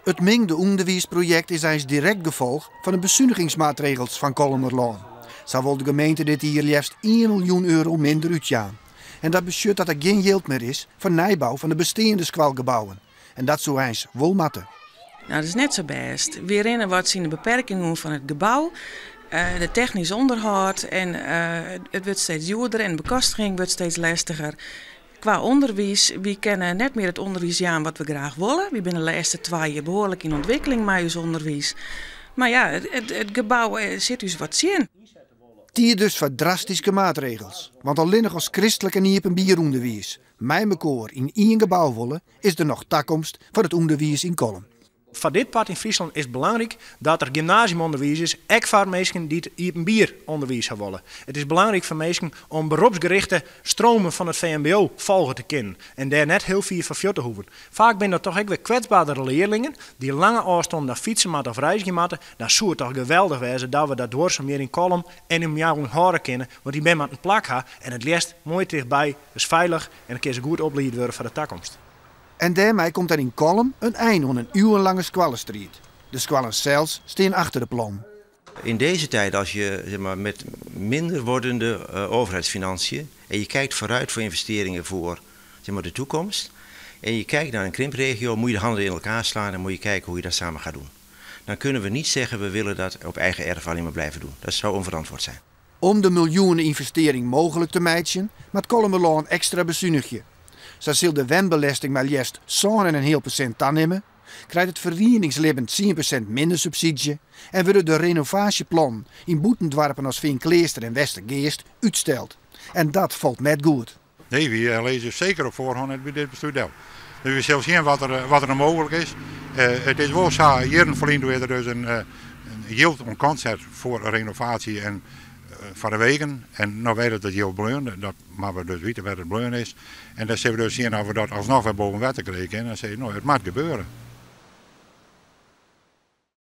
Het mengde onderwijsproject is eens direct gevolg van de bezuinigingsmaatregels van Kolmerlaan. Zo wil de gemeente dit hier liefst 1 miljoen euro minder uitgaan. En dat betekent dat er geen geld meer is voor nijbouw van de bestaande skwalgebouwen. En dat zou eens wel matten. Nou, dat is net zo best. Weer in wat zien de beperkingen van het gebouw, de technisch onderhoud en het wordt steeds duurder en de bekostiging wordt steeds lastiger. Qua onderwijs, we kennen net meer het onderwijs aan wat we graag willen. We zijn de laatste 2 jaar behoorlijk in ontwikkeling met ons onderwijs. Maar ja, het gebouw zit dus wat zien. Die dus voor drastische maatregels. Want alleen nog als christelijke niet een bieronderwijs, mij mekaar in 1 gebouw willen, is er nog toekomst voor het onderwijs in Kolm. Voor dit part in Friesland is het belangrijk dat er gymnasiumonderwijs is, ook voor mensen die het een bieronderwijs willen. Het is belangrijk voor mensen om beroepsgerichte stromen van het VMBO volgen te kennen en daar net heel veel voor te hoeven. Vaak zijn dat toch ook weer kwetsbaardere leerlingen die lange afstand naar fietsen moeten of reizen moeten. Dan zou het toch geweldig wezen dat we dat door zo meer in Kolm en in jou horen kennen, want die ben met een plak ha en het liefst mooi dichtbij, dus veilig en dan kun je goed opleiden worden voor de toekomst. En daarmee komt er in Kolm een eind aan een urenlange squallenstrijd. De squallen zelfs staan achter de plan. In deze tijd, als je zeg maar, met minder wordende overheidsfinanciën en je kijkt vooruit voor investeringen voor zeg maar, de toekomst en je kijkt naar een krimpregio, moet je de handen in elkaar slaan en moet je kijken hoe je dat samen gaat doen. Dan kunnen we niet zeggen we willen dat op eigen erf alleen maar blijven doen. Dat zou onverantwoord zijn. Om de miljoenen investering mogelijk te maken, maakt Kolmerlaan een extra bezuinigje. Zo zal de wenbelasting maar liefst 7,5% aannemen, krijgt het verenigingsleven 10% minder subsidie en worden de renovatieplan in boetendwarpen als Vinkleester en Westergeest uitsteld. En dat valt net goed. Nee, we lezen zeker op voorhand bij dit bestuur. Dus we zullen zien wat er mogelijk is. Het is wel zo, hier verliezen we dus een yield concert voor renovatie en van de wegen. En nou weten we dat heel belangrijk, dat maar we dus weten waar het belangrijk is. En dan zullen we dus zien of we dat alsnog weer boven water krijgen. En dan zeggen we, nou, het moet gebeuren.